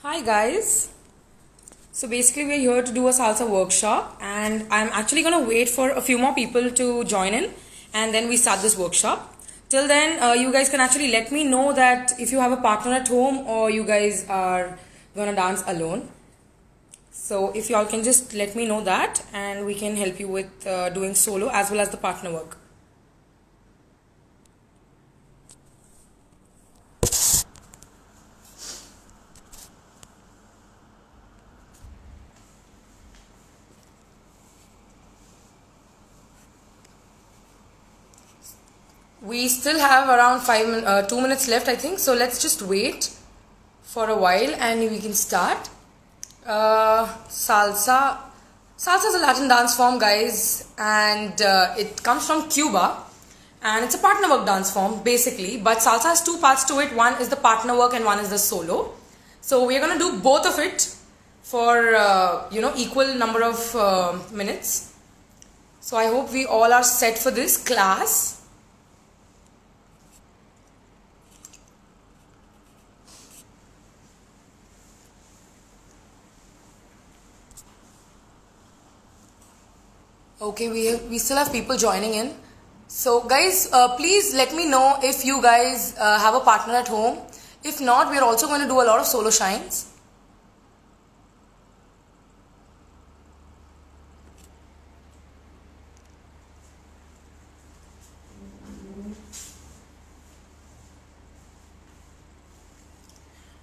Hi guys. So basically we're here to do a salsa workshop and I'm actually going to wait for a few more people to join in and then we start this workshop. Till then you guys can actually let me know that if you have a partner at home or you guys are going to dance alone. So if y'all can just let me know that and we can help you with doing solo as well as the partner work. We still have around 2 minutes left, I think. So let's just wait for a while and we can start. Salsa is a Latin dance form, guys, and it comes from Cuba, and it's a partner work dance form basically. But salsa has two parts to it. One is the partner work and one is the solo. So we're gonna do both of it for equal number of minutes. So I hope we all are set for this class. Okay, we still have people joining in. So guys, please let me know if you guys have a partner at home. If not, we're also going to do a lot of solo shines.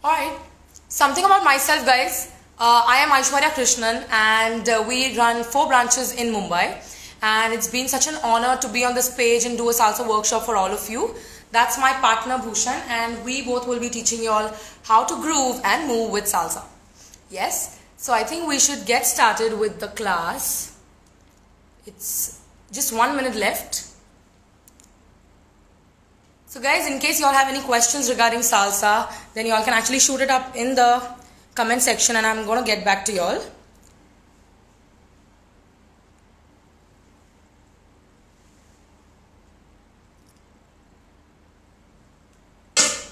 Alright, something about myself, guys. I am Aishwarya Krishnan and we run 4 branches in Mumbai, and it's been such an honor to be on this page and do a salsa workshop for all of you. That's my partner Bhushan, and we both will be teaching you all how to groove and move with salsa. Yes, so I think we should get started with the class. It's just 1 minute left. So guys, in case you all have any questions regarding salsa, then you all can actually shoot it up in the comment section and I'm going to get back to y'all.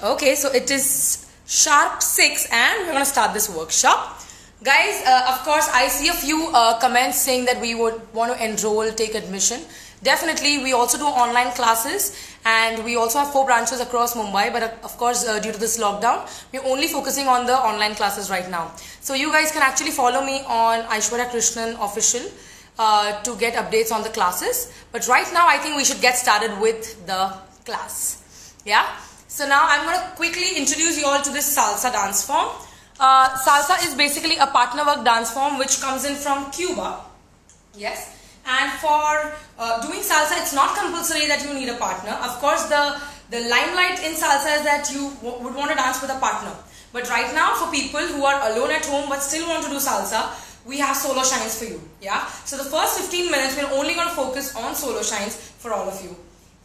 Okay, so it is sharp 6 and we're going to start this workshop. Guys, of course, I see a few comments saying that we would want to enroll, take admission. Definitely, we also do online classes and we also have 4 branches across Mumbai, but of course due to this lockdown, we're only focusing on the online classes right now. So you guys can actually follow me on Aishwarya Krishnan official to get updates on the classes. But right now I think we should get started with the class. Yeah. So now I'm going to quickly introduce you all to this salsa dance form. Salsa is basically a partner work dance form which comes in from Cuba. Yes. And for doing salsa, it's not compulsory that you need a partner. Of course, the limelight in salsa is that you would want to dance with a partner. But right now, for people who are alone at home but still want to do salsa, we have solo shines for you. Yeah. So the first 15 minutes, we're only going to focus on solo shines for all of you.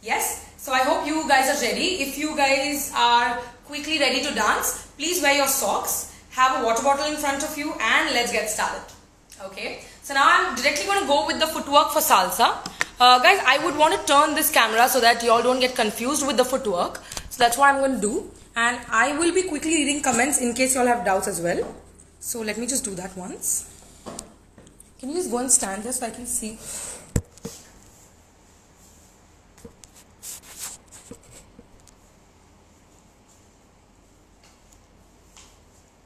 Yes. So I hope you guys are ready. If you guys are quickly ready to dance, please wear your socks, have a water bottle in front of you, and let's get started. Okay. So now I'm directly going to go with the footwork for salsa. Guys, I would want to turn this camera so that y'all don't get confused with the footwork. So that's what I'm going to do. And I will be quickly reading comments in case y'all have doubts as well. So let me just do that once. Can you just go and stand there so I can see?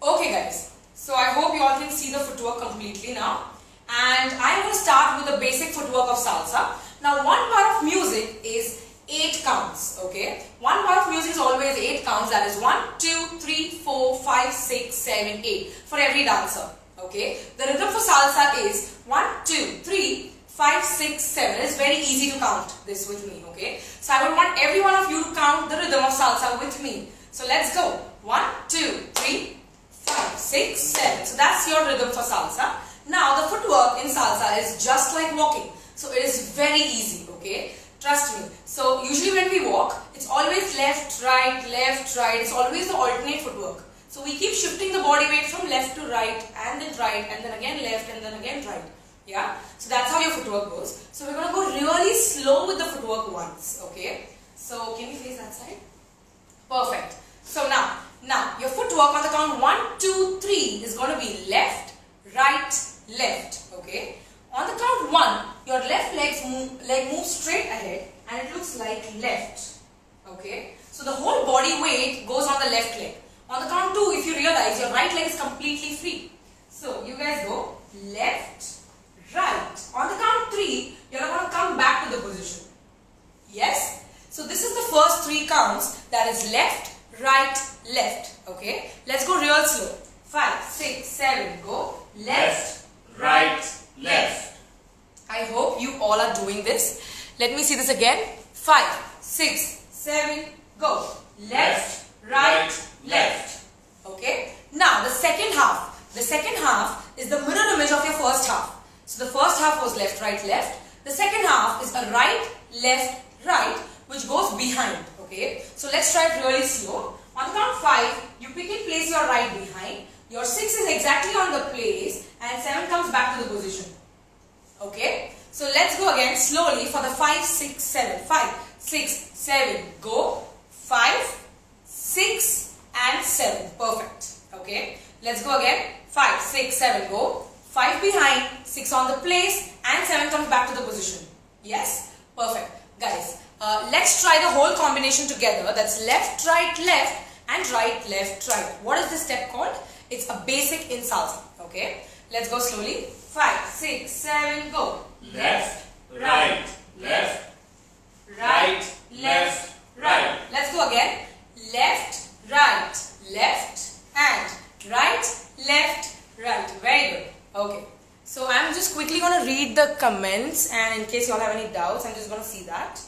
Okay guys, so I hope you all can see the footwork completely now. And I'm going to start with the basic footwork of salsa. Now one part of music is 8 counts, okay? One part of music is always 8 counts, that is 1, 2, 3, 4, 5, 6, 7, 8 for every dancer, okay? The rhythm for salsa is 1, 2, 3, 5, 6, 7. It's very easy to count this with me, okay? So I would want every one of you to count the rhythm of salsa with me. So let's go. 1, 2, 3, 5, 6, 7. So that's your rhythm for salsa. Now the footwork in salsa is just like walking. So it is very easy, okay? Trust me. So usually when we walk, it's always left, right. It's always the alternate footwork. So we keep shifting the body weight from left to right and then again left and then again right. Yeah? So that's how your footwork goes. So we're going to go really slow with the footwork once, okay? So can you face that side? Perfect. So now your footwork on the count 1, 2, 3. body weight goes on the left leg. On the count 2, if you realize, your right leg is completely free. So you guys go left, right. On the count 3, you're going to come back to the position. Yes? So this is the first 3 counts, that is left, right, left. Okay? Let's go real slow. 5, 6, 7, go. Left, right, left. I hope you all are doing this. Let me see this again. 5, 6, 7, go. Left, right, left. Okay? Now the second half. The second half is the mirror image of your first half. So the first half was left, right, left. The second half is a right, left, right, which goes behind. Okay? So let's try it really slow. On the count 5, you pick and place your right behind. Your 6 is exactly on the place and 7 comes back to the position. Okay? So let's go again slowly for the 5, 6, 7. 5, 6, 7, go. 5, 6 and 7. Perfect. Okay? Let's go again. 5, 6, 7, go. 5 behind, 6 on the place and 7 comes back to the position. Yes? Perfect. Guys, let's try the whole combination together. That's left, right, left and right, left, right. What is this step called? It's a basic in salsa. Okay? Let's go slowly. 5, 6, 7, go. Left, right, left, right, left, right. Let's go again. Left, right, left and right, left, right. Very good. Okay. So I'm just quickly going to read the comments, and in case you all have any doubts, I'm just going to see that.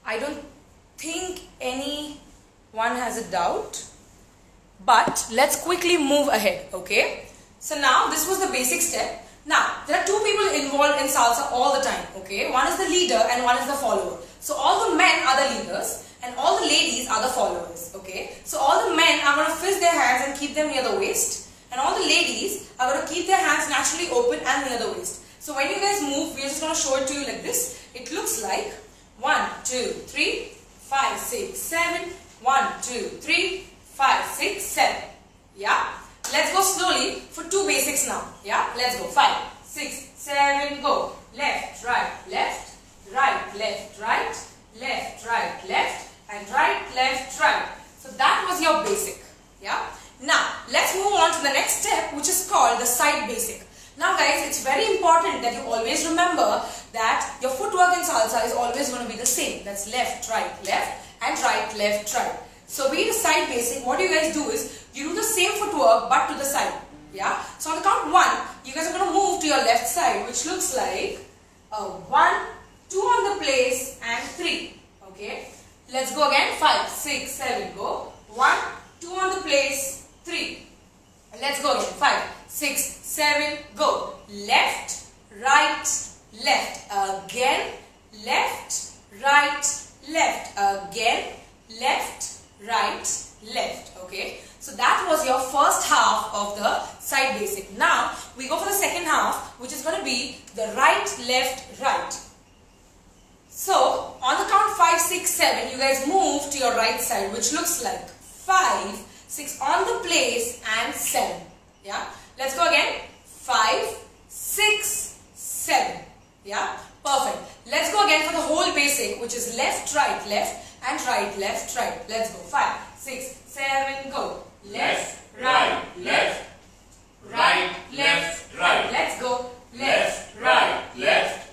I don't think anyone has a doubt, but let's quickly move ahead. Okay. So now this was the basic step. Now there are 2 people involved in salsa all the time. Okay. One is the leader and one is the follower. So all the men are the leaders and all the ladies are the followers. Okay. So all the men are going to fist their hands and keep them near the waist. And all the ladies are going to keep their hands naturally open and near the waist. So when you guys move, we are just going to show it to you like this. It looks like 1, 2, 3, 5, 6, 7. 1, 2, 3, 5, 6, 7. Yeah. Let's go slowly for 2 basics now. Yeah. Let's go. 5, 6, 7, go. Left, right, left, right, left, right, left, right, left, and right, left, right. So that was your basic. Yeah. Now, let's move on to the next step, which is called the side basic. Now guys, it's very important that you always remember that your footwork in salsa is always going to be the same. That's left, right, and right, left, right. So be the side basic, what you guys do is, you do the same footwork but to the side. Yeah. So on the count 1, you guys are going to move to your left side, which looks like 1, 2 on the place and 3. Okay. Let's go again. 5, 6, 7, go. 1, 2 on the place, 3. Let's go again. 5, 6, 7, go. Left, right, left. Again, left, right, left. Again, left, right, left. Okay. So that was your first half of the side basic. Now we go for the second half, which is going to be the right, left, right. So on the count 5, 6, 7, you guys move to your right side, which looks like 5, 6 on the place and 7. Yeah. Let's go again. 5, 6, 7. Yeah. Perfect. Let's go again for the whole basic, which is left, right, and right, left, right. Let's go. 5, 6, 7, go. Left, right, left, right, left, right. Let's go. Left, right, left,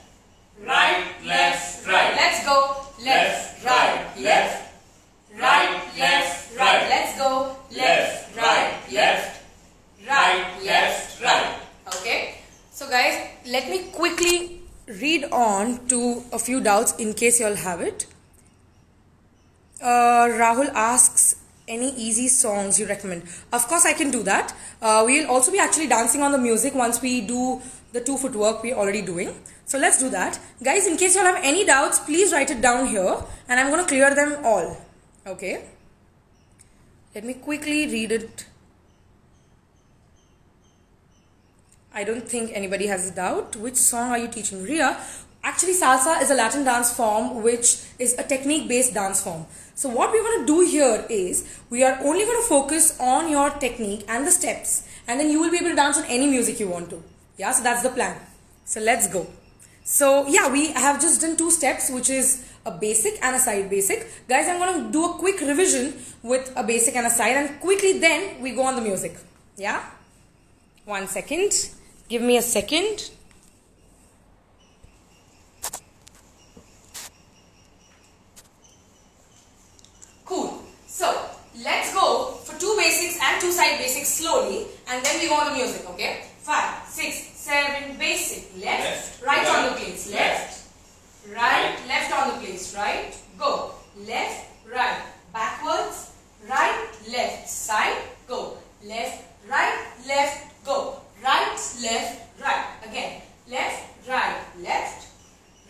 right, left, right. Let's go. Left, right, left, right, left, right. Let's go. Left, right, left, right, left, right. Okay. So guys, let me quickly read on to a few doubts in case you all have it. Rahul asks, any easy songs you recommend? Of course I can do that. We'll also be actually dancing on the music once we do the 2 footwork we're already doing. So let's do that. Guys, in case you all have any doubts, please write it down here and I'm going to clear them all. Okay. Let me quickly read it. I don't think anybody has a doubt. Which song are you teaching? Ria, actually salsa is a Latin dance form which is a technique based dance form. So what we're going to do here is we are only going to focus on your technique and the steps, and then you will be able to dance on any music you want to. Yeah, so that's the plan. So let's go. So yeah, we have just done 2 steps, which is a basic and a side basic. Guys, I'm going to do a quick revision with a basic and a side, and quickly then we go on the music. Yeah? 1 second. Give me a second. Cool. So, let's go for 2 basics and 2 side basics slowly, and then we go on the music, okay? 5, 6, 7, basic. Left, right on the place. Left, right, left on the place. Right, go. Left, right, backwards, right, left, side, go. Left, right, left, go. Right, left, right. Again, left, right, left,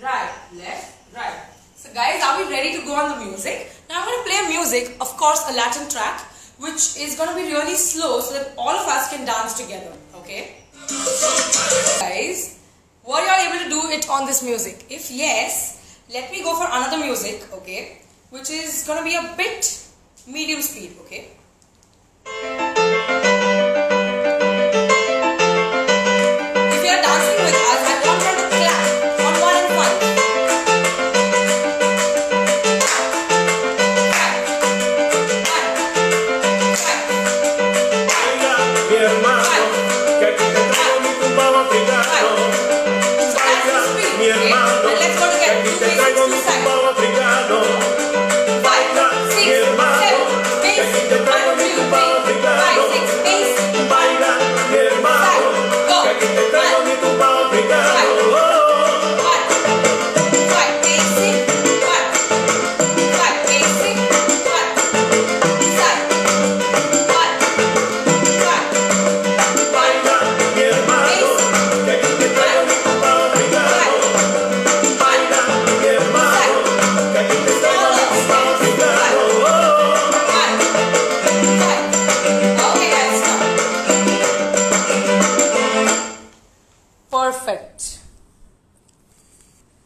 right, left, right. So guys, are we ready to go on the music? Now I'm going to play music, of course a Latin track, which is going to be really slow so that all of us can dance together, okay? Guys, were you all able to do it on this music? If yes, let me go for another music, okay? Which is going to be a bit medium speed, okay? If you are dancing with us, I want you to clap on 1 and 5. Perfect.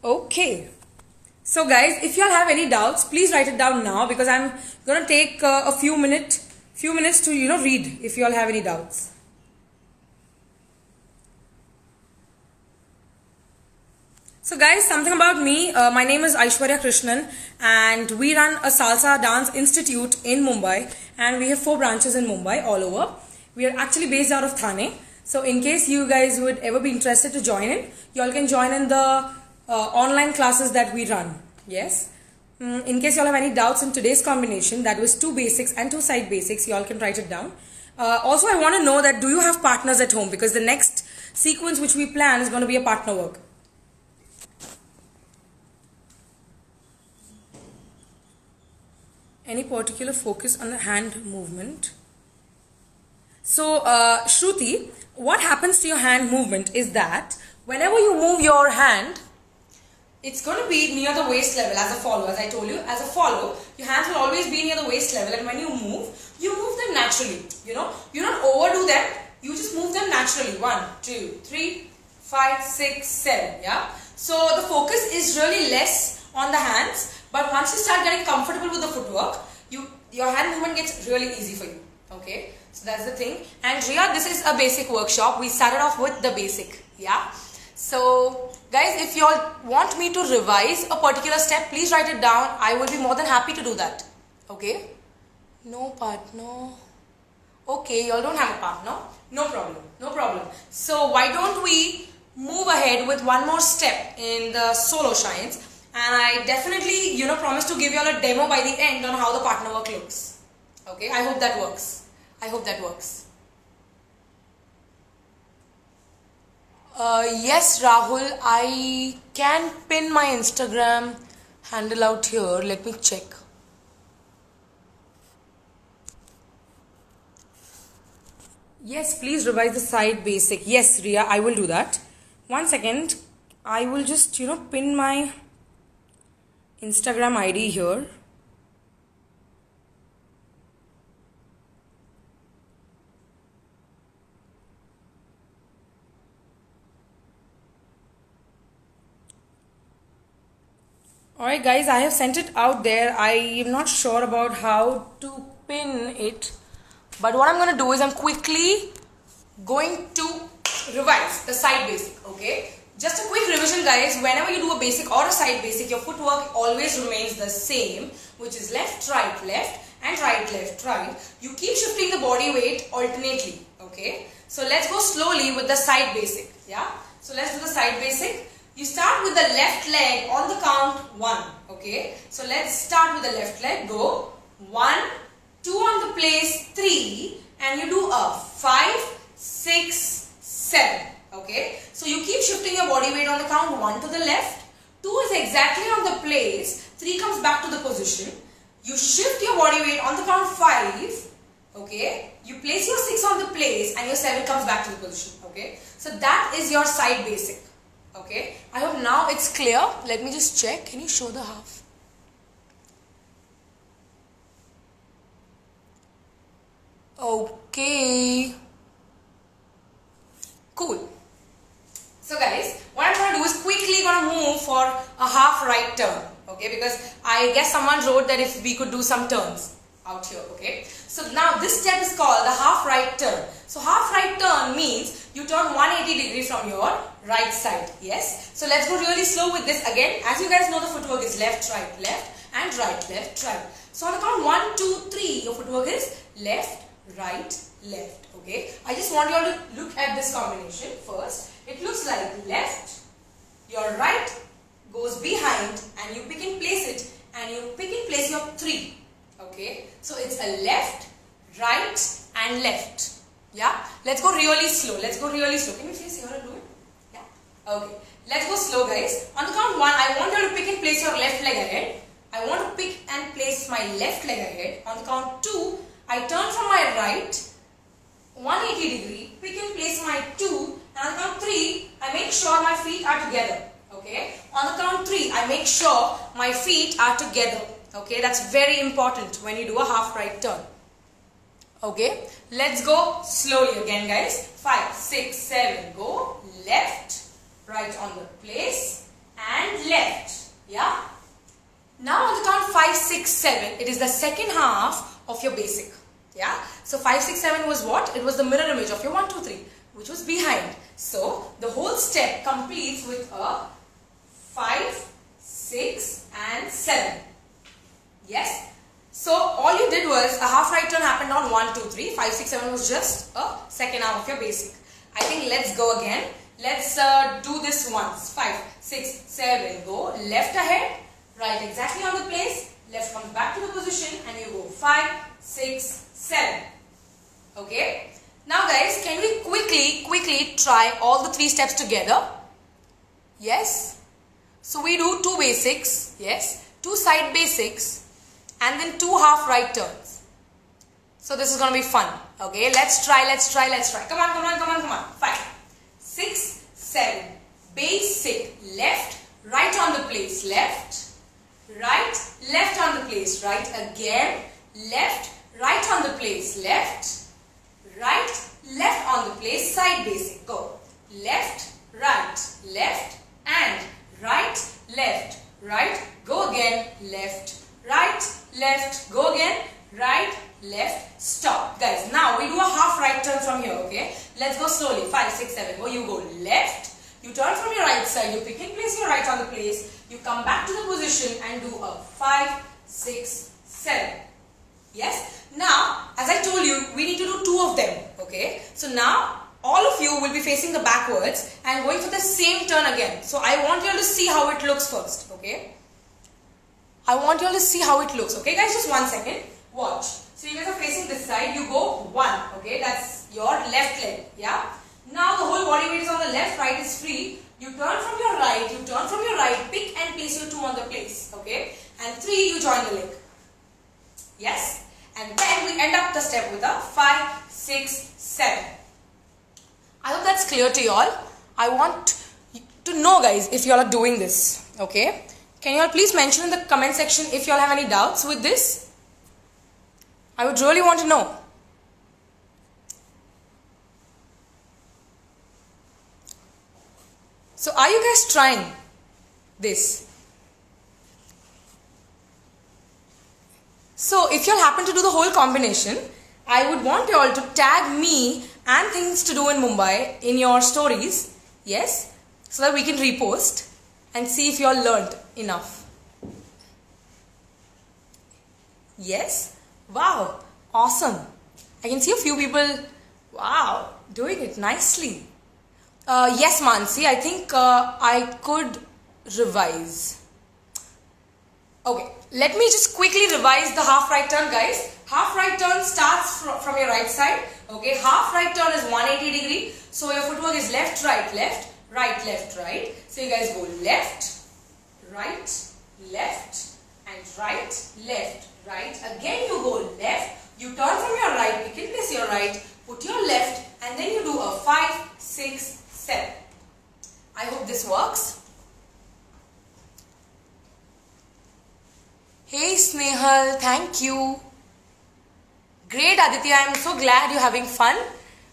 Okay. So guys, if you all have any doubts, please write it down now, because I'm going to take a few minutes to read if you all have any doubts. So guys, something about me. My name is Aishwarya Krishnan, and we run a Salsa Dance Institute in Mumbai, and we have 4 branches in Mumbai all over. We are actually based out of Thane. So in case you guys would ever be interested to join in, you all can join in the online classes that we run. Yes. In case you all have any doubts in today's combination, that was 2 basics and 2 side basics, you all can write it down. Also, I want to know that do you have partners at home, because the next sequence which we plan is going to be a partner work. Any particular focus on the hand movement? So, Shruti, what happens to your hand movement is that whenever you move your hand, it's going to be near the waist level as a follow. As I told you, as a follow, your hands will always be near the waist level, and when you move them naturally. You don't overdo them, you just move them naturally. 1, 2, 3, 5, 6, 7. Yeah. So the focus is really less on the hands, but once you start getting comfortable with the footwork, your hand movement gets really easy for you. Okay. So that's the thing. And Riya, this is a basic workshop. We started off with the basic. Yeah. So guys, if you all want me to revise a particular step, please write it down. I will be more than happy to do that. Okay. No partner. Okay, you all don't have a partner. No problem. No problem. So why don't we move ahead with one more step in the solo shines, and I definitely promise to give you all a demo by the end on how the partner work looks. Okay, I hope that works. I hope that works. Yes, Rahul, I can pin my Instagram handle out here. Let me check. Yes, please revise the side basic. Yes, Riya, I will do that. 1 second. I will just, pin my Instagram ID here. Alright guys, I have sent it out there. I am not sure about how to pin it, but what I'm going to do is I'm quickly going to revise the side basic, okay? Just a quick revision guys, whenever you do a basic or a side basic, your footwork always remains the same, which is left, right, and right, left, right. You keep shifting the body weight alternately, okay? So let's go slowly with the side basic, yeah? So let's do the side basic. You start with the left leg on the count 1, okay? So let's start with the left leg, go 1, 2 on the place, 3, and you do a 5, 6, 7. Okay, so you keep shifting your body weight on the count 1 to the left, 2 is exactly on the place, 3 comes back to the position, you shift your body weight on the count 5, okay, you place your 6 on the place and your 7 comes back to the position, okay. So that is your side basic, okay. I hope now it's clear. Let me just check. Can you show the half? Okay, cool. So guys, what I'm going to do is quickly going to move for a half right turn, okay, because I guess someone wrote that if we could do some turns out here, okay. So now this step is called the half right turn. So half right turn means you turn 180 degrees from your right side, yes. So let's go really slow with this again. As you guys know, the footwork is left, and right, left, right. So on the count 1, 2, 3, your footwork is left, right, left, okay. I just want you all to look at this combination first. It looks like left, your right goes behind and you pick and place it and you pick and place your 3, okay. So it's a left, right and left, yeah. Let's go really slow, Can you face here and do it? Yeah, okay. Let's go slow guys. On the count 1, I want you to pick and place your left leg ahead. I want to pick and place my left leg ahead. On the count 2, I turn from my right, 180 degree, pick and place my 2. And on the count 3, I make sure my feet are together, okay. On the count 3, I make sure my feet are together, okay. That's very important when you do a half right turn, okay. Let's go slowly again guys. 5, 6, 7, go left, right on the place and left, yeah. Now on the count 5, 6, 7, it is the second half of your basic, yeah. So 5, 6, 7 was what? It was the mirror image of your 1, 2, 3, which was behind. So the whole step completes with a 5, 6 and 7. Yes. So all you did was a half right turn happened on 1, 2, 3. 5, 6, 7 was just a second half of your basic. I think let's go again. Let's do this once. 5, 6, 7. Go left ahead. Right exactly on the place. Left comes back to the position and you go 5, 6, 7. Okay. Now guys, can we quickly try all the 3 steps together? Yes. So we do 2 basics, yes, 2 side basics and then 2 half right turns. So this is going to be fun. Okay, let's try. Come on. 5, 6, 7. Basic. Left, right on the place. Left, right, left on the place. Right again. Left, right on the place. Left, right, left on the place, side basic, go. Left, right, left and right, left, right, go again, left, right, left, go again, right, left, stop. Guys, now we do a half right turn from here, okay? Let's go slowly, 5, 6, 7, go. You go left, you turn from your right side, you pick and place your right on the place, you come back to the position and do a 5, 6, 7. Yes? Now, as I told you, we need to do 2 of them, okay? So now, all of you will be facing the backwards and going for the same turn again. So I want you all to see how it looks first, okay? I want you all to see how it looks, okay guys? Just 1 second. Watch. So you guys are facing this side, you go 1, okay? That's your left leg, yeah? Now the whole body weight is on the left, right is free. You turn from your right, pick and place your 2 on the place, okay? And 3, you join the leg. Yes? And then we end up the step with a 5, 6, 7. I hope that's clear to you all. I want to know guys if you all are doing this. Okay. Can you all please mention in the comment section if you all have any doubts with this? I would really want to know. So are you guys trying this? So if you all happen to do the whole combination, I would want you all to tag me and things to do in Mumbai in your stories. Yes. so that we can repost and see if you all learned enough. Yes? Wow, awesome. I can see a few people, wow, doing it nicely. Yes, Mansi, I think I could revise. Okay, let me just quickly revise the half right turn, guys. Half right turn starts from your right side. Okay, half right turn is 180 degree. So your footwork is left, right, left, right, left, right. So you guys go left, right, left, and right, left, right. Again you go left. You turn from your right, you can place your right, put your left, and then you do a 5, 6, 7. I hope this works. Hey Snehal, thank you. Great Aditya, I am so glad you're having fun.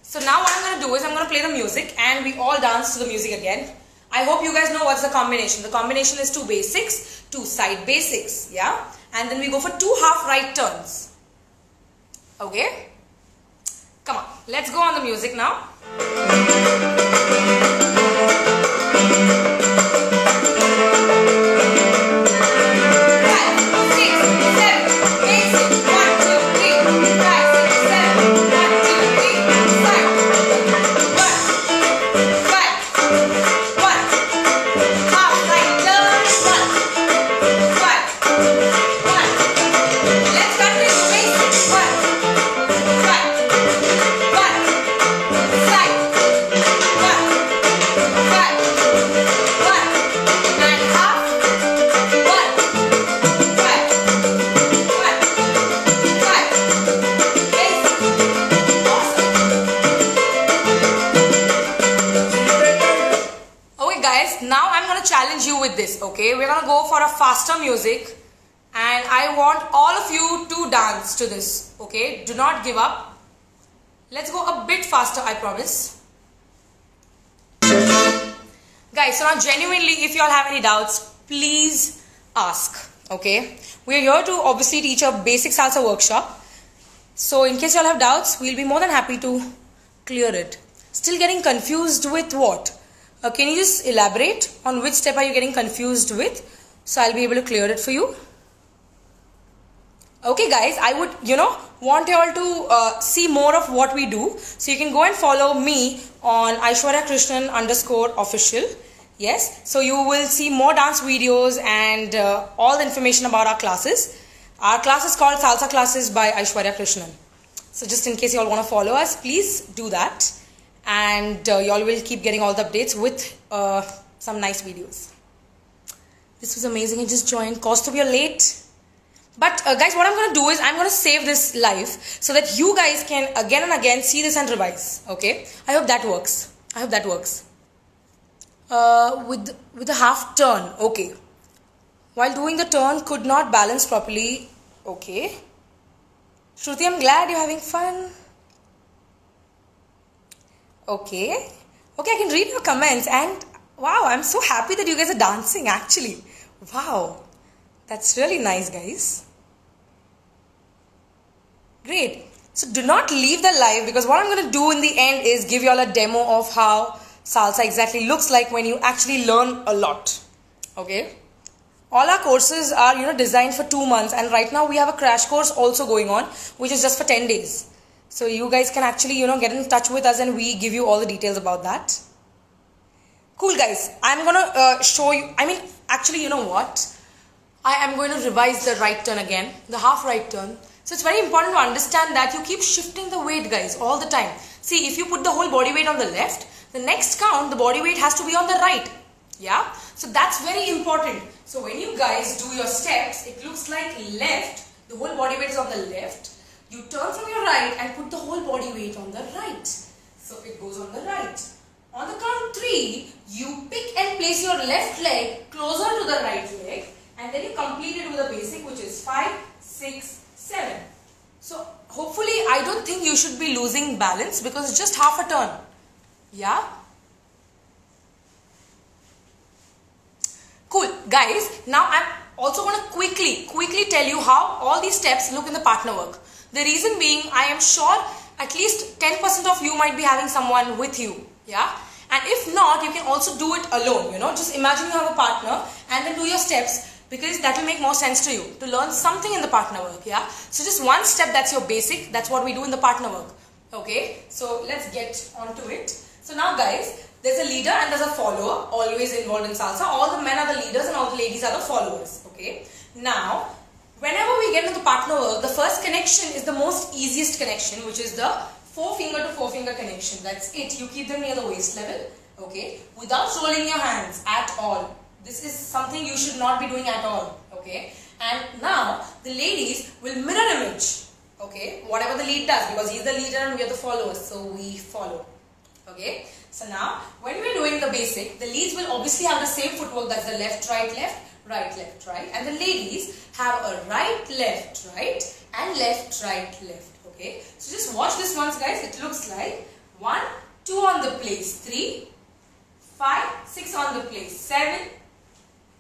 So now what I'm going to do is I'm going to play the music and we all dance to the music again. I hope you guys know what's the combination. The combination is 2 basics, 2 side basics, yeah? And then we go for 2 half right turns. Okay? Come on, let's go on the music now. 'This, okay? We're gonna go for a faster music and I want all of you to dance to this, okay? Do not give up. Let's go a bit faster, I promise. Guys, so now genuinely, if you all have any doubts, please ask, okay? We're here to obviously teach a basic salsa workshop. So in case you all have doubts, we'll be more than happy to clear it. Still getting confused with what? Can you just elaborate on which step are you getting confused with? So I'll be able to clear it for you. Okay guys, I would, want you all to see more of what we do. So you can go and follow me on Aishwarya Krishnan _official. Yes, so you will see more dance videos and all the information about our classes. Our class is called Salsa Classes by Aishwarya Krishnan. So just in case you all want to follow us, please do that. And you all will keep getting all the updates with some nice videos. This was amazing. I just joined. Cause to be late. But guys, what I'm going to do is I'm going to save this live so that you guys can again and again see this and revise. Okay. I hope that works. I hope that works. With the half turn. Okay. While doing the turn, could not balance properly. Okay. Shruti, I'm glad you're having fun. Okay, I can read your comments and wow, I'm so happy that you guys are dancing actually. Wow, that's really nice, guys. Great. So do not leave the live because what I'm going to do in the end is give you all a demo of how salsa exactly looks like when you actually learn a lot. Okay. All our courses are, designed for 2 months and right now we have a crash course also going on which is just for 10 days. So you guys can actually, get in touch with us and we give you all the details about that. Cool, guys. I'm going to show you. Actually, you know what? I am going to revise the right turn again. The half right turn. So it's very important to understand that you keep shifting the weight, guys, all the time. See, if you put the whole body weight on the left, the next count, the body weight has to be on the right. Yeah? So that's very important. So when you guys do your steps, it looks like left. The whole body weight is on the left. You turn from your right and put the whole body weight on the right. So it goes on the right. On the count 3, you pick and place your left leg closer to the right leg and then you complete it with a basic which is 5, 6, 7. So hopefully I don't think you should be losing balance because it's just half a turn. Yeah? Cool. Guys, now I'm also going to quickly tell you how all these steps look in the partner work. The reason being, I am sure at least 10% of you might be having someone with you. Yeah. And if not, you can also do it alone, just imagine you have a partner and then do your steps, because that will make more sense to you to learn something in the partner work. Yeah, so just one step, that's your basic, that's what we do in the partner work. Okay, so let's get on to it. So now guys, there's a leader and there's a follower always involved in salsa. All the men are the leaders and all the ladies are the followers. Okay, now whenever we get into the partner work, the first connection is the most easiest connection, which is the forefinger to forefinger connection. That's it. You keep them near the waist level, okay, without rolling your hands at all. This is something you should not be doing at all, okay. And now the ladies will mirror image, okay, whatever the lead does, because he's the leader and we are the followers, so we follow, okay. So now when we're doing the basic, the leads will obviously have the same footwork, that's the left, right, left, right, and the ladies have a right, left, and left, right, left, okay. So just watch this once guys. It looks like 1, 2 on the place, 3, 5, 6 on the place, 7,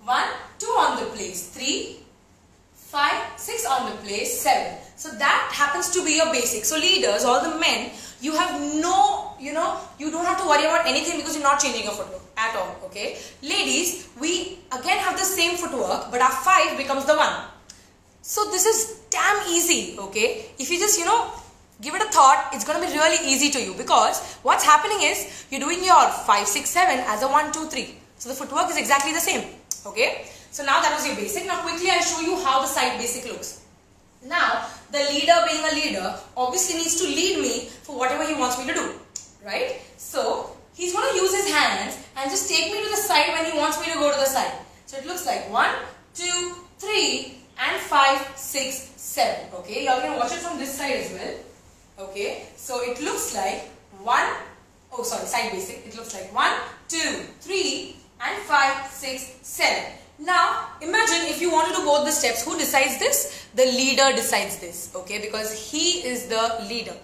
1, 2 on the place, 3, 5, 6 on the place, 7. So that happens to be your basic. So leaders, all the men, you have no, you don't have to worry about anything because you're not changing your footwork at all, okay. Ladies, we again have the same footwork, but our 5 becomes the 1. So this is damn easy, okay. If you just, give it a thought, it's going to be really easy to you, because what's happening is you're doing your 5, 6, 7 as a 1, 2, 3. So the footwork is exactly the same. Okay, so now that was your basic. Now quickly I'll show you how the side basic looks. Now the leader, being a leader, obviously needs to lead me for whatever he wants me to do, right? So he's going to use his hands and just take me to the side when he wants me to go to the side. So it looks like 1, 2, 3 and 5, 6, 7. Okay, y'all can watch it from this side as well. Okay, so it looks like side basic. It looks like 1, 2, 3 and 5, 6, 7. Now imagine if you want to do both the steps, who decides this? The leader decides this, okay, because he is the leader,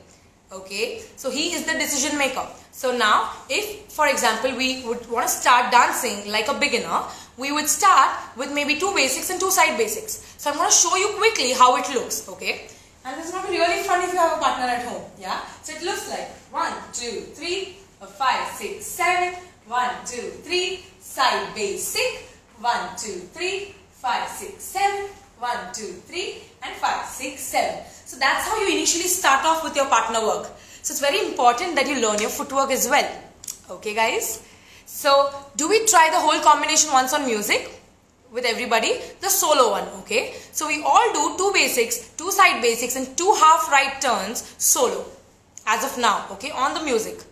okay, so he is the decision maker. So now if for example we would want to start dancing like a beginner, we would start with maybe 2 basics and 2 side basics. So I'm going to show you quickly how it looks, okay, and this is going to be really fun if you have a partner at home. Yeah, so it looks like 1, 2, 3, 5, 6, 7, 1, 2, 3, side basic, 1, 2, 3, 5, 6, 7, 1, 2, 3 and 5, 6, 7. So that's how you initially start off with your partner work. So it's very important that you learn your footwork as well. Okay guys. So do we try the whole combination once on music with everybody? The solo one, okay. So we all do 2 basics, 2 side basics and 2 half right turns solo as of now, okay, on the music.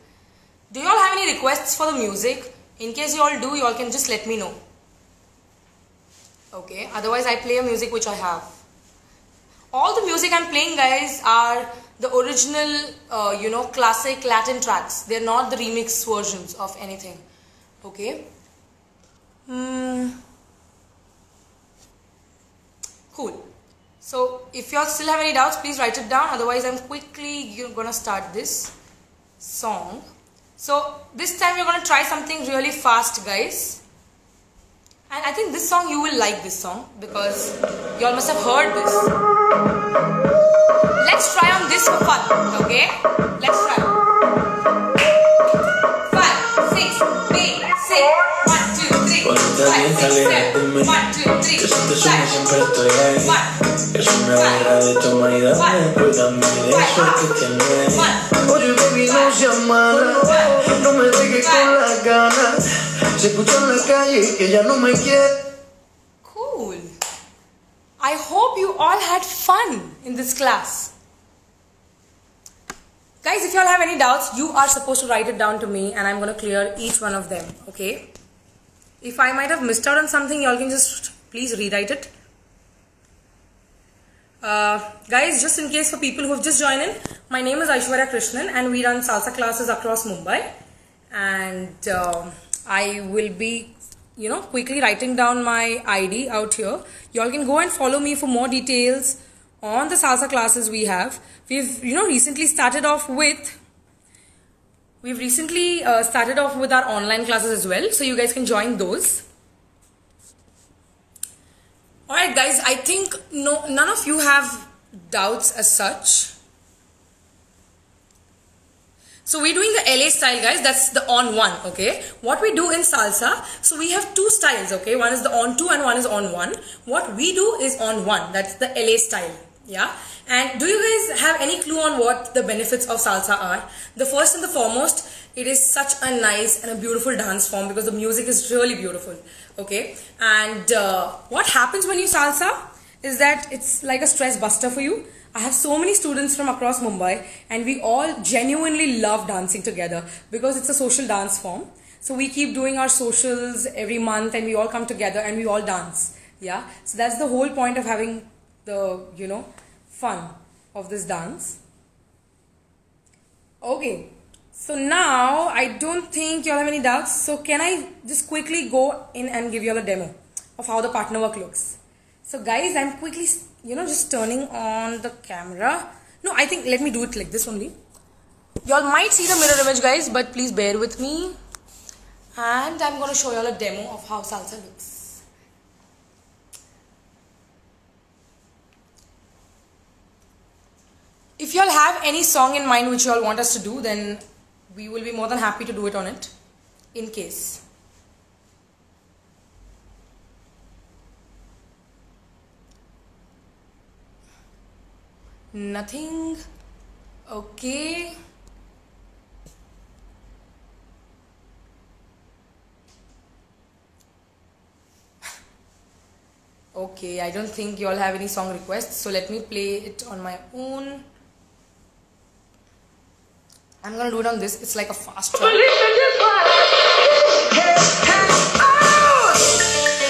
Do you all have any requests for the music? In case you all do, you all can just let me know. Okay, otherwise I play a music which I have. All the music I'm playing guys are the original, classic Latin tracks. They're not the remix versions of anything. Okay. Cool. So if you all still have any doubts, please write it down. Otherwise I'm quickly gonna start this song. So this time we're going to try something really fast guys, and I think this song, you will like this song because you all must have heard this. Let's try on this for fun, okay? Let's try. 5, 6, 8, 6, 1, 2, 3, 5, 6, 7, 1, 2, 3, yo si te sueño siempre estoy ahí. 1, Es una guerra de toma y dame, cuídame de eso que tienes. Oye baby, no seas mala, no me dejes con las ganas. Se escucha en la calle que ya no me quiere. Cool. I hope you all had fun in this class. Guys, if you all have any doubts, you are supposed to write it down to me and I'm going to clear each one of them, okay? If I might have missed out on something, you all can just please rewrite it. Guys, just in case for people who have just joined in, my name is Aishwarya Krishnan and we run salsa classes across Mumbai. And I will be, quickly writing down my ID out here. You all can go and follow me for more details on the salsa classes we have. We've, recently started off with our online classes as well. So you guys can join those. Alright guys, I think none of you have doubts as such. So we're doing the LA style, guys. That's the on one, okay? What we do in salsa, so we have two styles, okay? One is the on two and one is on one. What we do is on one. That's the LA style, yeah? And do you guys have any clue on what the benefits of salsa are? The first and the foremost, it is such a nice and a beautiful dance form because the music is really beautiful, okay? And what happens when you salsa is that it's like a stress buster for you. I have so many students from across Mumbai and we all genuinely love dancing together because it's a social dance form. So we keep doing our socials every month and we all come together and we all dance. Yeah. So that's the whole point of having the, you know, fun of this dance. Okay. So now I don't think you all have any doubts. So can I just quickly go in and give you all a demo of how the partner work looks? So guys, I'm quickly, you know, just turning on the camera. No, I think let me do it like this only. Y'all might see the mirror image, guys, but please bear with me. And I'm going to show y'all a demo of how salsa looks. If y'all have any song in mind which y'all want us to do, then we will be more than happy to do it on it, in case. Nothing. Okay. Okay, I don't think you all have any song requests, so let me play it on my own. I'm gonna do it on this. It's like a fast track.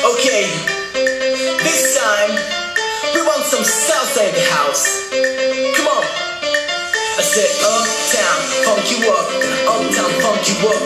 Okay, this time we want some salsa in the house. Come on. I said uptown, funk you up, uptown, funk you up.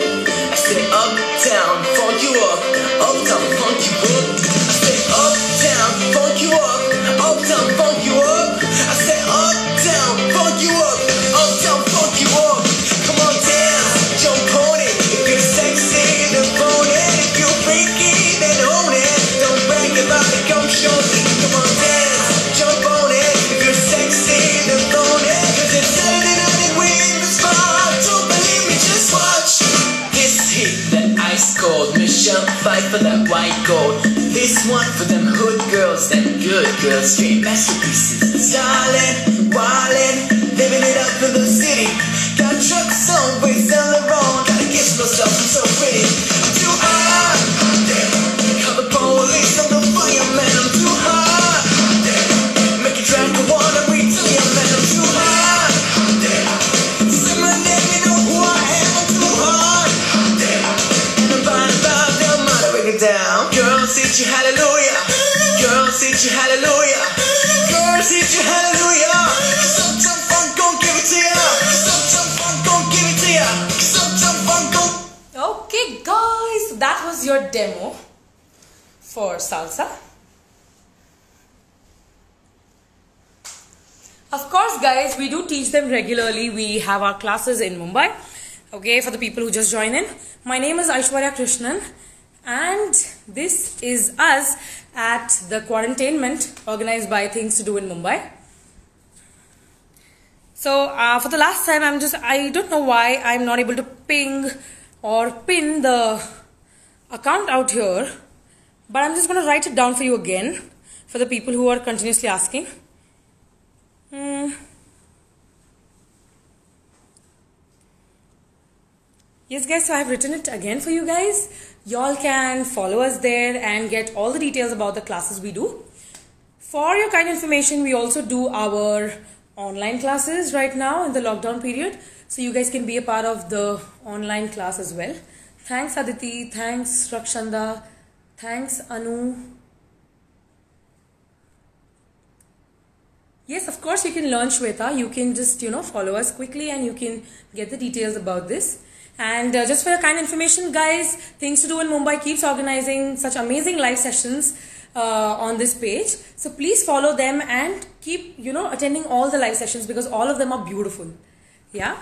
I said uptown, funk you up, uptown, funk you up. I said uptown, funk you up, uptown, funk you up. I said uptown, funk you up, uptown, funk you up. Come on, dance, jump on it. If you're sexy, then own it. If you're freaky, then own it. Don't brag about it, come show me. Come on, dance, jump on it. If you're sexy, then own it. 'Cause it's Saturday night and we're in the spot. Don't believe me, just watch. This hit, that ice cold mission, fight for that white gold. This one for them hood girls, them good girls, straight masterpieces. Stylin', wildin', living it up in the city. Got trucks on, with Saint Laurent. Gotta kiss myself, I'm so pretty. I'm too hot, call the police, I'm the fireman. I'm too hot, make you drink the water, we tell you, man, I'm too hot. Say my name, you know who I am, I'm too hot. And I'm fine about them, I'll break it down. Girls, hit you hallelujah. Girls, hit you hallelujah. Girls, hit you hallelujah. 'Cause Uptown Funk gon' give it to ya. 'Cause Uptown Funk gon' give it to ya. 'Cause Uptown Funk gon'. Okay, guys, that was your demo for salsa. Of course, guys, we do teach them regularly. We have our classes in Mumbai. Okay, for the people who just join in. My name is Aishwarya Krishnan. And this is us at the quarantainment organized by Things to Do in Mumbai. So for the last time, I don't know why I'm not able to ping or pin the account out here, but I'm just going to write it down for you again for the people who are continuously asking. Yes, guys, so I've written it again for you guys. Y'all can follow us there and get all the details about the classes we do. For your kind information, we also do our online classes right now in the lockdown period. So you guys can be a part of the online class as well. Thanks Aditi, thanks Rakshanda, thanks Anu. Yes, of course you can learn Shweta. You can just, follow us quickly and you can get the details about this. And just for your kind information, guys, Things to Do in Mumbai keeps organizing such amazing live sessions on this page. So please follow them and keep, attending all the live sessions because all of them are beautiful. Yeah.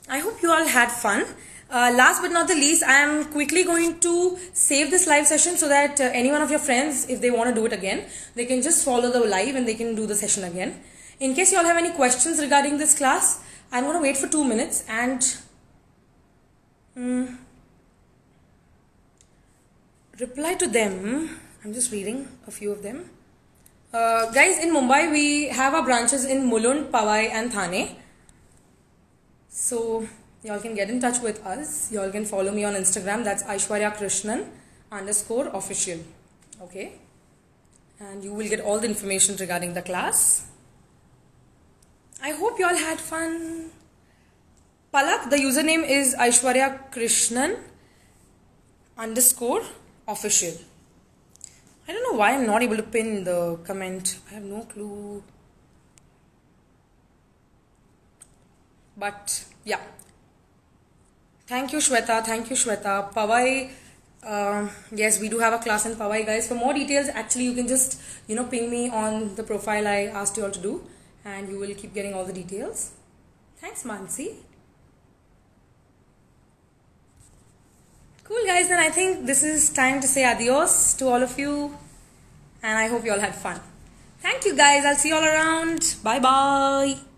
I hope you all had fun. Last but not the least, I am quickly going to save this live session so that any one of your friends, if they want to do it again, they can just follow the live and they can do the session again. In case you all have any questions regarding this class, I'm going to wait for 2 minutes and Reply to them. I'm just reading a few of them. Guys, in Mumbai, we have our branches in Mulund, Powai and Thane. So, y'all can get in touch with us. Y'all can follow me on Instagram. That's Aishwarya Krishnan _official. Okay. And you will get all the information regarding the class. I hope y'all had fun. Palak, the username is Aishwarya Krishnan _official. I don't know why I'm not able to pin the comment. I have no clue. But yeah. Thank you, Shweta. Thank you, Shweta. Powai. Yes, we do have a class in Powai, guys. For more details, actually, you can just, ping me on the profile I asked you all to do. And you will keep getting all the details. Thanks, Mansi. Cool, guys. Then I think this is time to say adios to all of you. And I hope you all had fun. Thank you, guys. I'll see you all around. Bye-bye.